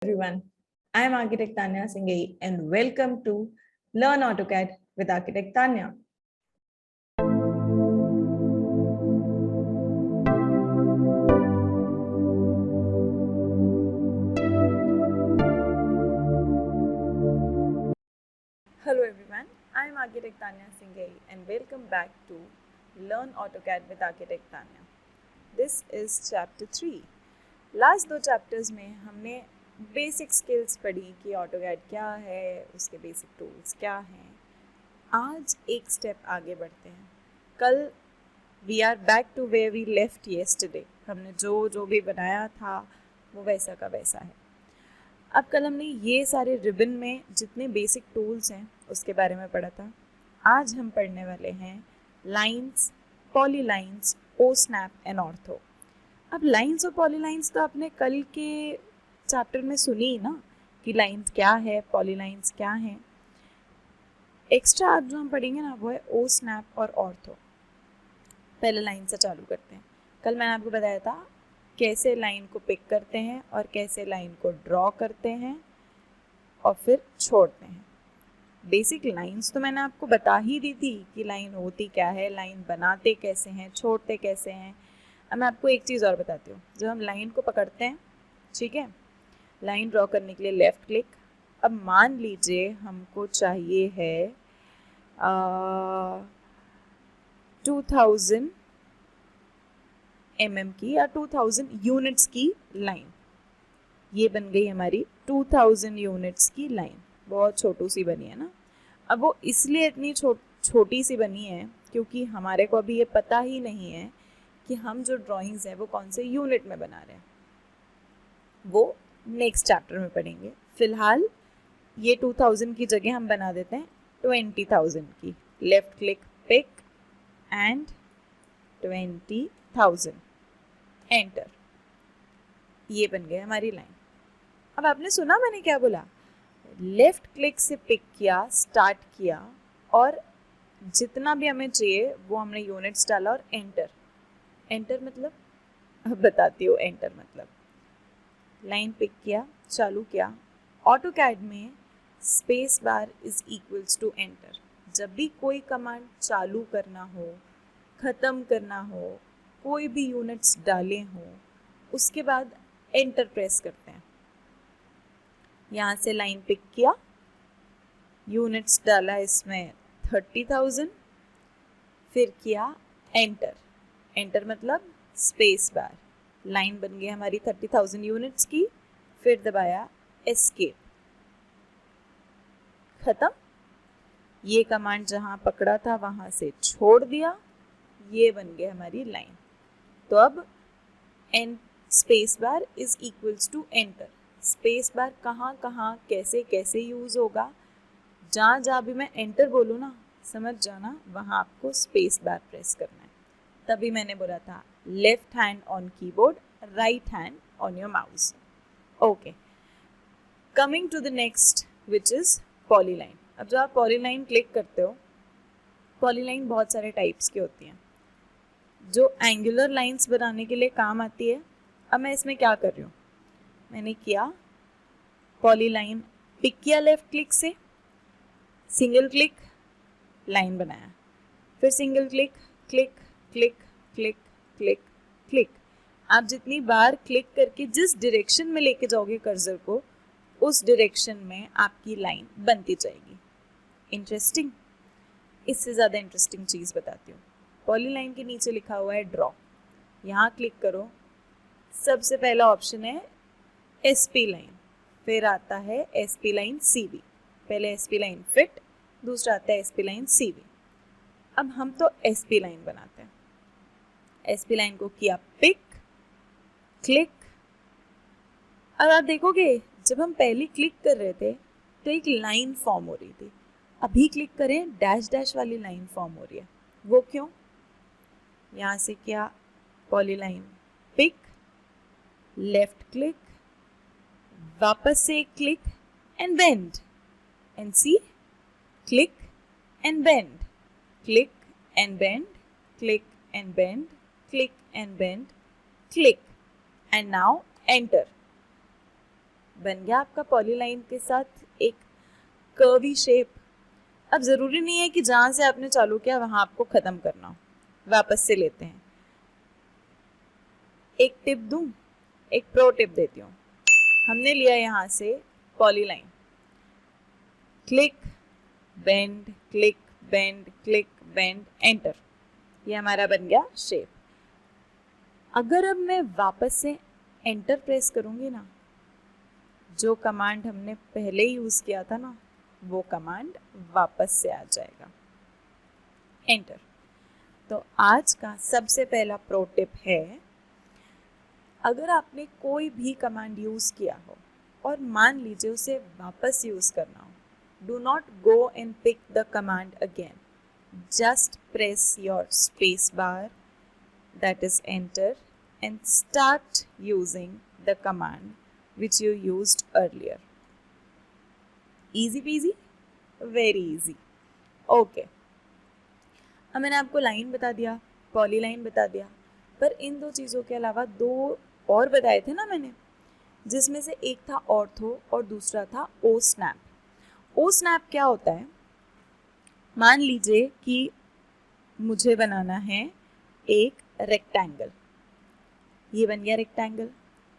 Everyone, I am Architect Tanya Singhei and welcome to Learn AutoCAD with Architect Tanya. Hello everyone, I am Architect Tanya Singhei and welcome back to Learn AutoCAD with Architect Tanya. This is chapter 3. Last दो chapters में हमने basic skills पढ़ी कि AutoCAD क्या है, उसके basic tools क्या हैं. आज एक स्टेप आगे बढ़ते हैं. कल we are back to where we left yesterday. हमने जो भी बनाया था वो वैसा का वैसा है. अब कल हमने ये सारे रिबन में जितने बेसिक टूल्स हैं उसके बारे में पढ़ा था. आज हम पढ़ने वाले हैं lines, polylines, osnap and ortho. अब लाइंस और पॉलीलाइंस तो आपने कल के चैप्टर में सुनी ना कि लाइंस क्या है, पॉलीलाइंस क्या है. एक्स्ट्रा आज जो हम पढ़ेंगे ना वो है ओ स्नैप और ऑर्थो. पहले लाइन से चालू करते हैं. कल मैंने आपको बताया था कैसे लाइन को पिक करते हैं और कैसे लाइन को ड्रॉ करते हैं और फिर छोड़ते हैं. बेसिक लाइंस तो मैंने आपको बता ही दी थी कि लाइन होती क्या है, लाइन बनाते कैसे हैं, छोड़ते कैसे हैं. अब मैं आपको एक चीज़ और बताती हूँ. जब हम लाइन को पकड़ते हैं, ठीक है, लाइन ड्रॉ करने के लिए लेफ़्ट क्लिक. अब मान लीजिए हमको चाहिए है 2000 mm की या 2000 यूनिट्स की लाइन. ये बन गई हमारी 2000 यूनिट्स की लाइन. बहुत छोटू सी बनी है ना. अब वो इसलिए इतनी छोटी सी बनी है क्योंकि हमारे को अभी ये पता ही नहीं है कि हम जो ड्राइंग्स है वो कौन से यूनिट में बना रहे हैं. वो नेक्स्ट चैप्टर में पढ़ेंगे. फिलहाल ये 2000 की जगह हम बना देते हैं 20,000 की. Left click, pick and 20,000, enter. ये बन गई हमारी लाइन. अब आपने सुना मैंने क्या बोला? लेफ्ट क्लिक से पिक किया, स्टार्ट किया और जितना भी हमें चाहिए वो हमने यूनिट्स डाला और एंटर. एंटर मतलब अब बताती हूँ. एंटर मतलब लाइन पिक किया, चालू किया. ऑटोकैड में space bar is equals to enter. जब भी कोई कमांड चालू करना हो, ख़त्म करना हो, कोई भी यूनिट्स डाले हो, उसके बाद एंटर प्रेस करते हैं. यहाँ से लाइन पिक किया, यूनिट्स डाला इसमें 30,000, फिर किया एंटर. एंटर मतलब स्पेस बार. लाइन बन गई हमारी 30,000 यूनिट्स की. फिर दबाया एस्केप, ख़त्म. ये कमांड जहाँ पकड़ा था वहाँ से छोड़ दिया. ये बन गई हमारी लाइन. तो अब and space bar is equals to enter. Space bar कहाँ कहाँ कैसे कैसे यूज़ होगा, जहाँ जहाँ भी मैं एंटर बोलूँ ना, समझ जाना वहाँ आपको स्पेस बार प्रेस करना है. तभी मैंने बोला था left hand on keyboard, right hand on your mouse. Okay, coming to the next which is polyline. अब जब आप पॉलीलाइन क्लिक करते हो, पॉलीलाइन बहुत सारे टाइप्स की होती हैं जो एंगुलर लाइंस बनाने के लिए काम आती है. अब मैं इसमें क्या कर रही हूँ, मैंने किया पॉलीलाइन, पिक किया लेफ्ट क्लिक से, सिंगल क्लिक, लाइन बनाया, फिर single click, click click click click click. आप जितनी बार क्लिक करके जिस डायरेक्शन में लेके जाओगे कर्सर को, उस डायरेक्शन में आपकी लाइन बनती जाएगी. इंटरेस्टिंग. इससे ज़्यादा इंटरेस्टिंग चीज़ बताती हूँ. पॉलीलाइन के नीचे लिखा हुआ है ड्रॉ. यहाँ क्लिक करो. सबसे पहला ऑप्शन है एसपी लाइन, फिर आता है एसपी लाइन सीवी. पहले एसपी लाइन फिट, दूसरा आता है एसपी लाइन सीवी. अब हम तो एसपी लाइन बनाते हैं. एसपी लाइन को किया पिक, क्लिक. अब आप देखोगे जब हम पहले क्लिक कर रहे थे तो एक लाइन फॉर्म हो रही थी. अभी क्लिक करें, डैश डैश वाली लाइन फॉर्म हो रही है. वो क्यों? यहाँ से किया पॉलीलाइन पिक, लेफ्ट क्लिक, वापस से click and bend, and see, click and bend, click and bend, click and bend, click and bend, click, and now enter. बन गया आपका पॉलीलाइन के साथ एक कर्वी शेप। अब ज़रूरी नहीं है कि जहाँ से आपने चालू किया वहाँ आपको ख़त्म करना हो, वापस से लेते हैं। एक टिप दूँ, एक प्रो टिप देती हूँ। हमने लिया यहाँ से polyline, click bend click bend click bend enter, ये हमारा बन गया शेप। अगर अब मैं वापस से एंटर प्रेस करूँगी ना, जो कमांड हमने पहले यूज़ किया था ना, वो कमांड वापस से आ जाएगा, एंटर। तो आज का सबसे पहला प्रो टिप है, अगर आपने कोई भी कमांड यूज़ किया हो और मान लीजिए उसे वापस यूज़ करना हो, do not go and pick the command again, just press your space bar, that is enter, and start using the command which you used earlier. Easy peasy, very easy. Okay. अब मैंने आपको line बता दिया, poly line बता दिया, पर इन दो चीज़ों के अलावा दो और बताए थे ना मैंने, जिसमें से एक था ऑर्थो और दूसरा था ओ स्नैप। ओ स्नैप क्या होता है, मान लीजिए कि मुझे बनाना है एक रेक्टेंगल, ये बन गया रेक्टेंगल,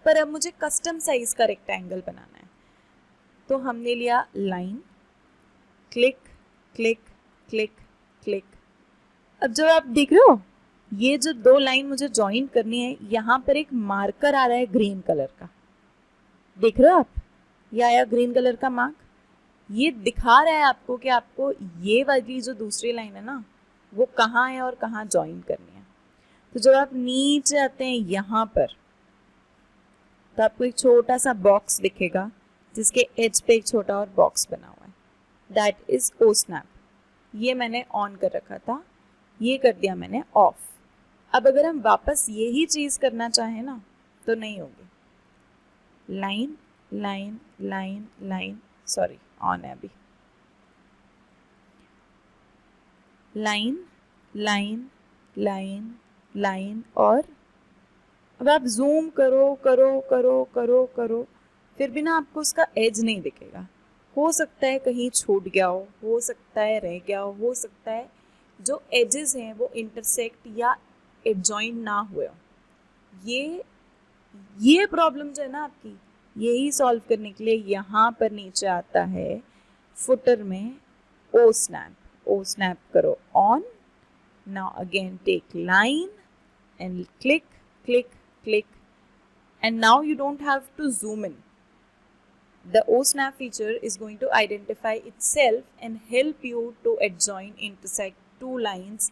पर अब मुझे कस्टम साइज का रेक्टेंगल बनाना है। तो हमने लिया line, click click click click. अब जो आप देख रहे हो, ये जो दो लाइन मुझे ज्वाइन करनी है, यहाँ पर एक मार्कर आ रहा है ग्रीन कलर का, देख रहे हो आप, ये आया ग्रीन कलर का मार्क, ये दिखा रहा है आपको कि आपको ये वाली जो दूसरी लाइन है ना, वो कहाँ है और कहाँ ज्वाइन करनी है। तो जब आप नीचे आते हैं यहाँ पर, तो आपको एक छोटा सा बॉक्स दिखेगा जिसके एज पे एक छोटा और बॉक्स बना हुआ है, दैट इज ओ स्नैप। ये मैंने ऑन कर रखा था, ये कर दिया मैंने ऑफ। अब अगर हम वापस यही चीज़ करना चाहें ना, तो नहीं होगी। Line line line line, sorry on है अभी, लाइन लाइन लाइन लाइन, और अब आप जूम करो करो करो करो करो, फिर भी ना आपको उसका एज नहीं दिखेगा। हो सकता है कहीं छूट गया हो सकता है रह गया हो सकता है जो एजेस हैं वो इंटरसेक्ट या एडजॉइन ना हुए हो। ये प्रॉब्लम जो है ना आपकी, यही सॉल्व करने के लिए यहाँ पर नीचे आता है फुटर में ओ स्नैप। ओ स्नैप करो on. Now again take line and click, click, click, and now you don't have to zoom in. The OSNAP feature is going to identify itself and help you to adjoin, intersect two lines,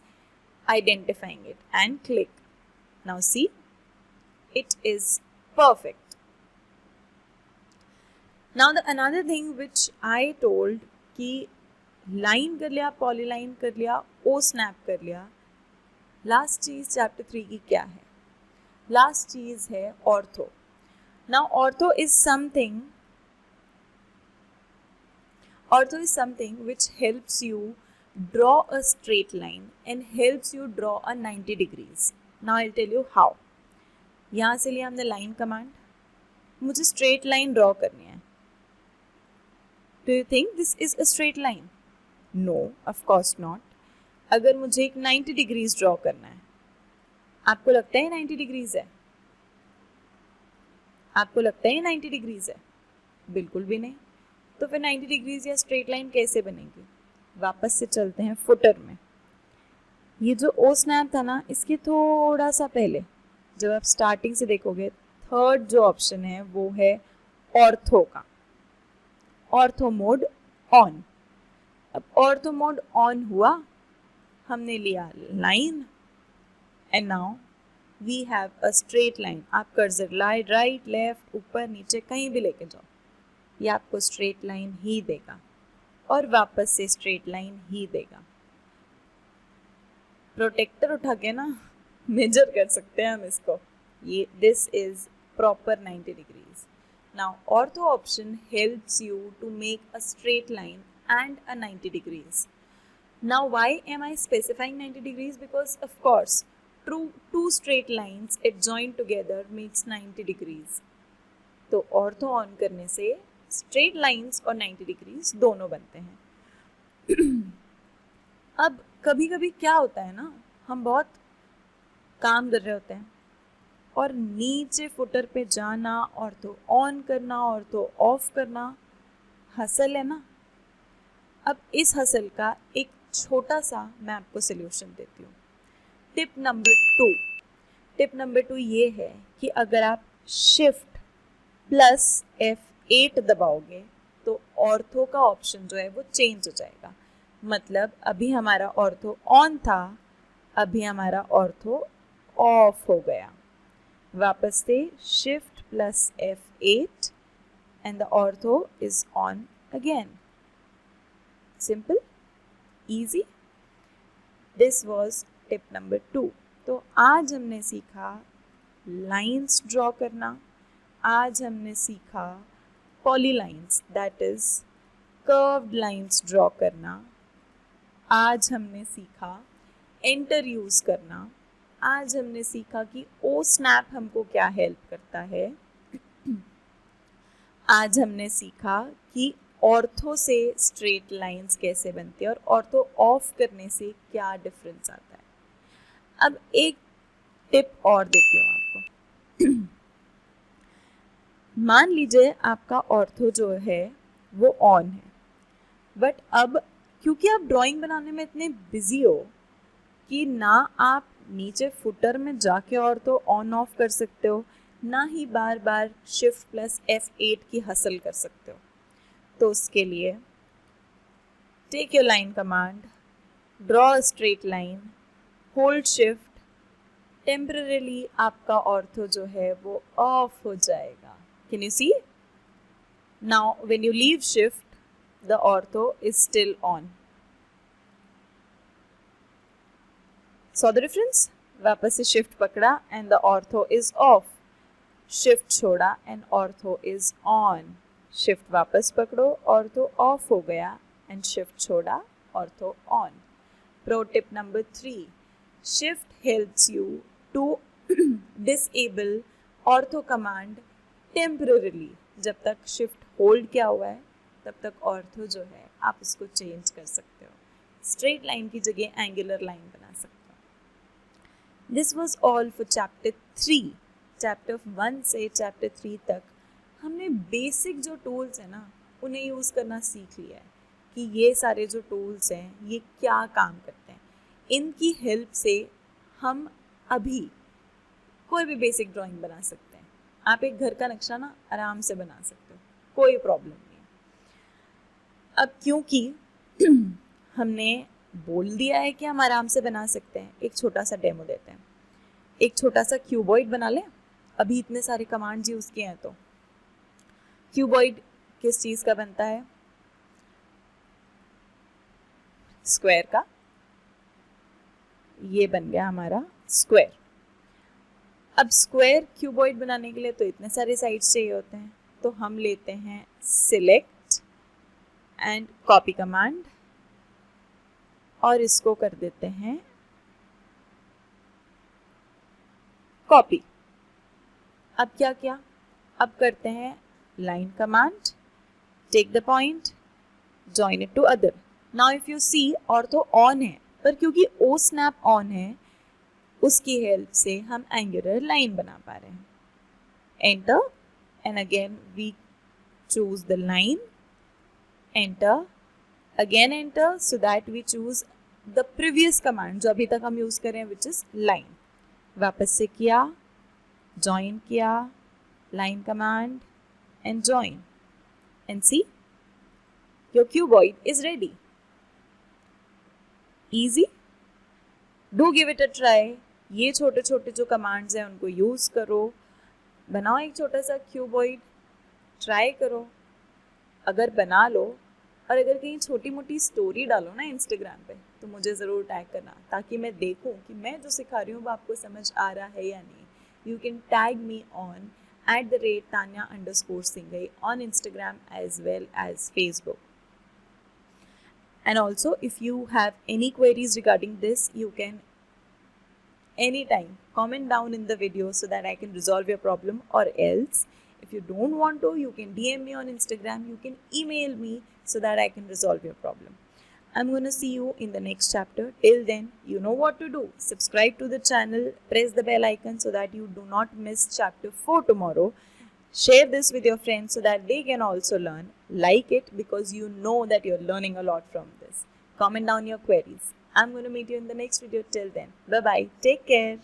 identifying it, and click. Now see, it is perfect. Now the another thing which I told कि line कर लिया, polyline कर लिया, ओ snap कर लिया, last चीज chapter 3 की क्या है? लास्ट चीज है ortho. Now ortho is something which helps you draw a straight line and helps you draw a 90 degrees. Now I'll tell you how. यहाँ से लिया हमने लाइन कमांड, मुझे स्ट्रेट लाइन ड्रॉ करनी है। Do you think this is a straight line? No, of course not. अगर मुझे एक 90 डिग्रीज ड्रॉ करना है, आपको लगता है 90 डिग्रीज है? आपको लगता है 90 डिग्रीज है? बिल्कुल भी नहीं। तो फिर 90 डिग्रीज या स्ट्रेट लाइन कैसे बनेगी? वापस से चलते हैं फुटर में। ये जो ओ स्नैप था ना, इसके थोड़ा सा पहले जब आप स्टार्टिंग से देखोगे, थर्ड जो ऑप्शन है वो है ऑर्थो का, ऑर्थो मोड ऑन। अब ऑर्थो मोड ऑन हुआ, हमने लिया line, and now we have a straight line. आप कर्सर राइट लेफ्ट ऊपर नीचे कहीं भी लेके जाओ, ये आपको स्ट्रेट लाइन ही देगा और वापस से स्ट्रेट लाइन ही देगा। प्रोटेक्टर उठा के ना मेजर कर सकते हैं हम इसको, ये this is proper 90 degrees. Now ortho option helps you to make a straight line and a 90 degrees. Now why am I specifying 90 degrees? Because of course two straight lines adjoined together makes 90 degrees. तो ortho on करने से straight lines और 90 degrees दोनों बनते हैं। अब कभी कभी क्या होता है ना, हम बहुत काम कर रहे होते हैं और नीचे फुटर पे जाना, ऑर्थो ऑन करना, ऑर्थो ऑफ करना हसल है ना। अब इस हसल का एक छोटा सा मैं आपको सोल्यूशन देती हूँ। टिप नंबर 2 ये है कि अगर आप शिफ्ट प्लस F8 दबाओगे तो ऑर्थो का ऑप्शन जो है वो चेंज हो जाएगा। मतलब अभी हमारा ऑर्थो ऑन था, अभी हमारा ऑर्थो ऑफ हो गया। वापस से shift plus F8 and the ortho is on again. Simple, easy. This was tip number 2। तो आज हमने सीखा लाइंस ड्रॉ करना, आज हमने सीखा polylines that is curved lines draw करना, आज हमने सीखा एंटर यूज करना, आज हमने सीखा कि ओ स्नैप हमको क्या हेल्प करता है, आज हमने सीखा कि ऑर्थो से स्ट्रेट लाइंस कैसे बनती है और ऑर्थो ऑफ करने से क्या डिफरेंस आता है। अब एक टिप और देती हूँ आपको। मान लीजिए आपका ऑर्थो जो है वो ऑन है, बट अब क्योंकि आप ड्राइंग बनाने में इतने बिजी हो कि ना आप नीचे फुटर में जाके ऑर्थो ऑन ऑफ कर सकते हो, ना ही बार बार शिफ्ट प्लस F8 की हसल कर सकते हो। तो उसके लिए take your line command, draw a straight line, hold shift, temporarily आपका ऑर्थो जो है वो ऑफ हो जाएगा। Can you see? Now when you leave shift the ortho is still on. Saw the difference? वापस से शिफ्ट पकड़ा and the ortho is off, shift छोड़ा and ortho is on, shift वापस पकड़ो, ऑर्थो ऑफ हो गया एंड शिफ्ट छोड़ा, ortho on. Pro tip number 3, shift helps you to disable ortho command temporarily. जब तक शिफ्ट होल्ड किया हुआ है तब तक ऑर्थो जो है आप उसको चेंज कर सकते हो, स्ट्रेट लाइन की जगह एंगुलर लाइन बना सकते हो। This was all for chapter 3। Chapter 1 से चैप्टर 3 तक हमने बेसिक जो टूल्स हैं ना उन्हें यूज़ करना सीख लिया है कि ये सारे जो टूल्स हैं ये क्या काम करते हैं। इनकी हेल्प से हम अभी कोई भी बेसिक ड्राइंग बना सकते हैं। आप एक घर का नक्शा ना आराम से बना सकते हो, कोई प्रॉब्लम नहीं है। अब क्योंकि हमने बोल दिया है कि हम आराम से बना सकते हैं, एक छोटा सा डेमो देते हैं। एक छोटा सा क्यूबॉइड बना लें, अभी इतने सारे कमांड्स यूज़ किए हैं। तो क्यूबॉइड किस चीज़ का बनता है? स्क्वायर का। ये बन गया हमारा स्क्वायर। अब स्क्वायर क्यूबॉइड बनाने के लिए तो इतने सारे साइड्स चाहिए होते हैं, तो हम लेते हैं सिलेक्ट एंड कॉपी कमांड और इसको कर देते हैं कॉपी। अब क्या किया? अब करते हैं line command, take the point, join it to other. Now if you see ortho on है, पर क्योंकि ओ स्नैप ऑन है उसकी हेल्प से हम एंगुलर लाइन बना पा रहे हैं। Enter and again we choose the line, enter, again enter, so that we choose the previous command जो अभी तक हम यूज कर रहे हैं विच इज लाइन। वापस से किया, ज्वाइन किया, line command and join and see your cuboid is ready. Easy. Do give it a try. ये छोटे छोटे जो कमांड्स हैं उनको यूज करो, बनाओ एक छोटा सा क्यूबॉइड, ट्राई करो। अगर बना लो और अगर कहीं छोटी मोटी स्टोरी डालो ना इंस्टाग्राम पे तो मुझे ज़रूर टैग करना, ताकि मैं देखूं कि मैं जो सिखा रही हूँ वो आपको समझ आ रहा है या नहीं। You can tag me on @Tanya_Singhai on Instagram as well as Facebook. And also, if you have any queries regarding this, you can anytime comment down in the video so that I can resolve your problem, or else If you don't want to, you can DM me on Instagram, you can email me so that I can resolve your problem. I'm going to see you in the next chapter. Till then, you know what to do. Subscribe to the channel, press the bell icon so that you do not miss chapter 4 tomorrow. Share this with your friends so that they can also learn. Like it because you know that you're learning a lot from this. Comment down your queries. I'm going to meet you in the next video. Till then, bye bye. Take care.